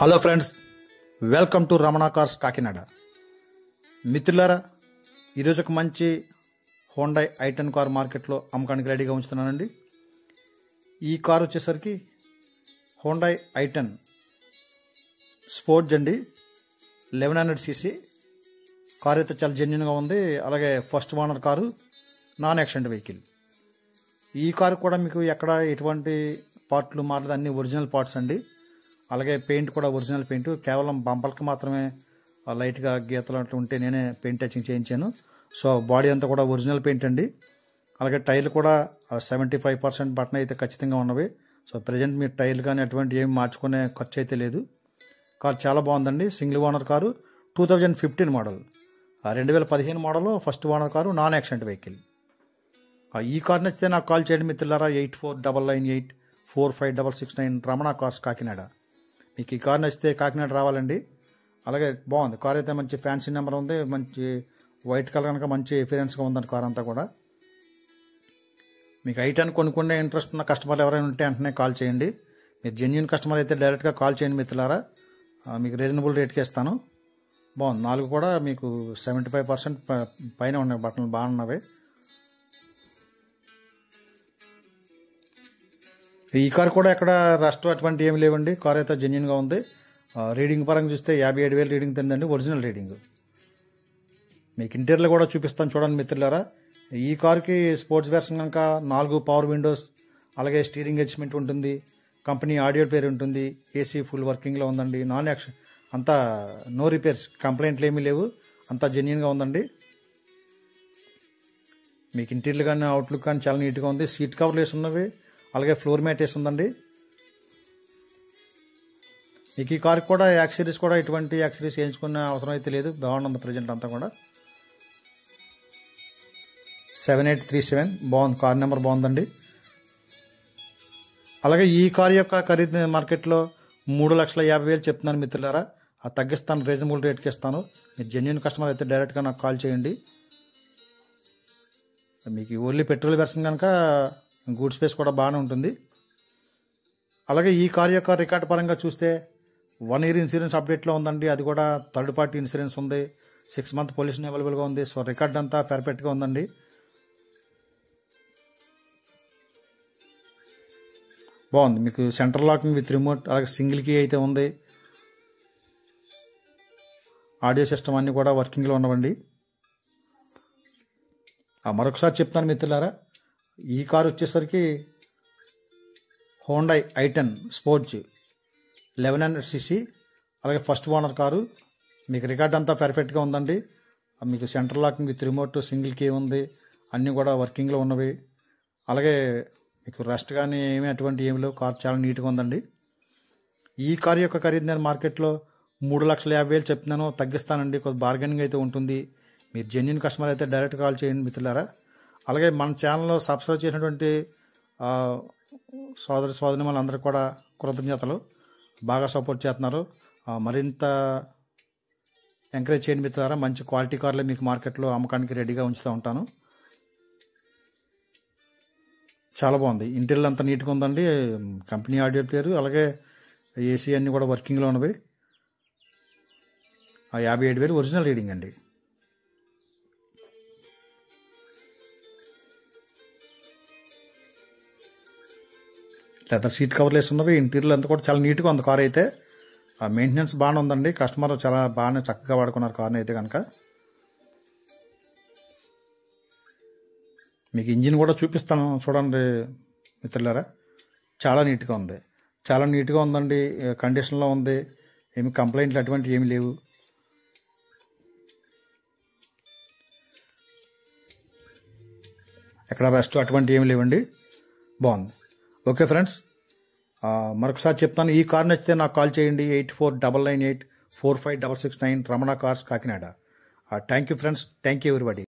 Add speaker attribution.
Speaker 1: Hello friends, welcome to Ramana cars Kakinada. మిత్రులారా, ఈరోజు ఒక మంచి హోండా i10 కార్ మార్కెట్లో అమ్మకానికి రెడీగా ఉంచుతున్నానండి. ఈ కార్ వచ్చేసరికి హోండా i10 స్పోర్ట్స్ అండి. 1100cc కార్ అయితే చాలా జెన్యున్గా ఉంది. అలాగే first owner car, non accident vehicle. ఈ కారు కూడా మీకు ఎక్కడ ఎటువంటి పార్ట్లు మారలేదు, అన్ని ఒరిజినల్ పార్ట్స్ అండి. అలాగే పెయింట్ కూడా ఒరిజినల్ పెయింట్, కేవలం బంపర్కి మాత్రమే లైట్గా గీతలు అట్లా ఉంటే నేనే పెయింట్ టచింగ్ చేయించాను. సో బాడీ అంతా కూడా ఒరిజినల్ పెయింట్ అండి. అలాగే టైర్లు కూడా 75% బటన్ అయితే ఖచ్చితంగా ఉన్నవి. సో ప్రజెంట్ మీరు టైర్లు కానీ అటువంటి ఏమి మార్చుకునే ఖర్చు అయితే లేదు. కారు చాలా బాగుందండి. Single owner car, 2015 model, 2015 model, first owner car, non accident vehicle. ఈ కార్ నచ్చితే నాకు కాల్ చేయండి మిత్రులారా. 8499845669 రమణ కార్స్ కాకినాడ. మీకు ఈ కార్ నచ్చితే కాకినాడ రావాలండి. అలాగే బాగుంది కార్ అయితే, మంచి ఫ్యాన్సీ నెంబర్ ఉంది, మంచి వైట్ కలర్ కనుక మంచి ఎఫిరెన్స్గా ఉందండి కార్ అంతా కూడా. మీకు i10 కొనుక్కునే ఇంట్రెస్ట్ ఉన్న కస్టమర్లు ఎవరైనా ఉంటే వెంటనే కాల్ చేయండి. మీరు జెన్యున్ కస్టమర్ అయితే డైరెక్ట్గా కాల్ చేయండి మిత్రులారా. మీకు రీజనబుల్ రేట్కి ఇస్తాను. బాగుంది. 4 కూడా మీకు 75% పైన ఉన్నాయి, బట్టలు బాగున్నవి. ఈ కార్ కూడా ఎక్కడ రస్ట్ అటువంటి ఏమి లేవండి. కార్ అయితే జెన్యున్గా ఉంది. రీడింగ్ పరంగా చూస్తే 57,000 రీడింగ్ తిందండి, ఒరిజినల్ రీడింగ్. మీకు ఇంటీరియర్లు కూడా చూపిస్తాను చూడండి మిత్రులారా. ఈ కార్కి స్పోర్ట్స్ వెర్షన్ కనుక 4 పవర్ విండోస్, అలాగే స్టీరింగ్ అడ్జస్ట్మెంట్ ఉంటుంది, కంపెనీ ఆడియో ప్లేయర్ ఉంటుంది, ఏసీ ఫుల్ వర్కింగ్లో ఉందండి. నాన్ యాక్షన్ అంతా నో రిపేర్స్, కంప్లైంట్లు ఏమీ లేవు, అంతా జెన్యున్గా ఉందండి. మీకు ఇంటీరియర్ కానీ అవుట్లుక్ కానీ చాలా నీట్గా ఉంది. సీట్ కవర్లు వేసి ఉన్నవి, అలాగే ఫ్లోర్ మ్యాట్ వేసి ఉందండి. మీకు ఈ కార్ కూడా యాక్సరీస్ కూడా ఎటువంటి యాక్సరీస్ వేయించుకునే అవసరం అయితే లేదు, బాగుంది ప్రజెంట్ అంతా కూడా. 7837 బాగుంది, కార్ నెంబర్ బాగుందండి. అలాగే ఈ కార్ యొక్క ఖరీదు మార్కెట్లో 3,50,000 చెప్తున్నాను మిత్రులారా. అది తగ్గిస్తాను, రీజనబుల్ రేట్కి ఇస్తాను. మీరు జెన్యున్ కస్టమర్ అయితే డైరెక్ట్గా నాకు కాల్ చేయండి. మీకు ఓన్లీ పెట్రోల్ వెర్షన్ కనుక గూడ్ స్పేస్ కూడా బాగానే ఉంటుంది. అలాగే ఈ కార్ యొక్క రికార్డ్ పరంగా చూస్తే 1 year ఇన్సూరెన్స్ అప్డేట్లో ఉందండి. అది కూడా థర్డ్ పార్టీ ఇన్సూరెన్స్ ఉంది. 6 month పొల్యూషన్ అవైలబుల్గా ఉంది. సో రికార్డ్ అంతా పర్ఫెక్ట్గా ఉందండి. బాగుంది. మీకు సెంటర్ లాకింగ్ విత్ రిమోట్, అలాగే సింగిల్ కీ అయితే ఉంది. ఆడియో సిస్టమ్ అన్నీ కూడా వర్కింగ్లో ఉన్నవండి. మరొకసారి చెప్తాను మిత్రులారా, ఈ కారు వచ్చేసరికి హోండా i10 స్పోర్ట్స్ 1100cc, అలాగే ఫస్ట్ ఓనర్ కారు. మీకు రికార్డ్ అంతా పర్ఫెక్ట్గా ఉందండి. మీకు centre locking with remote, single key ఉంది, అన్నీ కూడా వర్కింగ్లో ఉన్నవి. అలాగే మీకు రెస్ట్ కానీ ఏమీ అటువంటి ఏమి లేవు. కార్ చాలా నీట్గా ఉందండి. ఈ కారు యొక్క ఖరీదు నేను మార్కెట్లో 3,50,000 చెప్తున్నాను, తగ్గిస్తానండి. కొద్ది బార్గెనింగ్ అయితే ఉంటుంది. మీరు జెన్యున్ కస్టమర్ అయితే డైరెక్ట్ కాల్ చేయండి మిత్రులారా. అలాగే మన ఛానల్లో సబ్స్క్రైబ్ చేసినటువంటి సోదరి అందరికీ కూడా కృతజ్ఞతలు. బాగా సపోర్ట్ చేస్తున్నారు. మరింత ఎంకరేజ్ చేయండి మిత్రులారా. మంచి క్వాలిటీ కార్లే మీకు మార్కెట్లో అమ్మకానికి రెడీగా ఉంచుతూ ఉంటాను. చాలా బాగుంది. ఇంటీరియర్ అంతా నీట్గా ఉందండి. కంపెనీ ఆడియో ప్లేయర్, అలాగే ఏసీ అన్నీ కూడా వర్కింగ్లో ఉన్నవి. 57,000 ఒరిజినల్ రీడింగ్ అండి. లేదా సీట్ కవర్లు వేసి ఉన్నవి. ఇంటీరియర్ అంతా కూడా చాలా నీట్గా ఉంది. కార్ అయితే మెయింటెనెన్స్ బాగానే ఉందండి. కస్టమర్ చాలా బాగానే చక్కగా వాడుకున్నారు కార్ని అయితే కనుక. మీకు ఇంజిన్ కూడా చూపిస్తాను చూడండి మిత్రులారా. చాలా నీట్గా ఉంది, చాలా నీట్గా ఉందండి. కండిషన్లో ఉంది. ఏమి కంప్లైంట్లు అటువంటివి ఏమి లేవు. ఎక్కడ రెస్ట్ అటువంటి ఏమి లేవండి. బాగుంది. ఓకే ఫ్రెండ్స్, మరొకసారి చెప్తాను, ఈ కార్ నచ్చితే నాకు కాల్ చేయండి. 8499845669 Ramana cars Kakinada. Thank you friends, thank you everybody.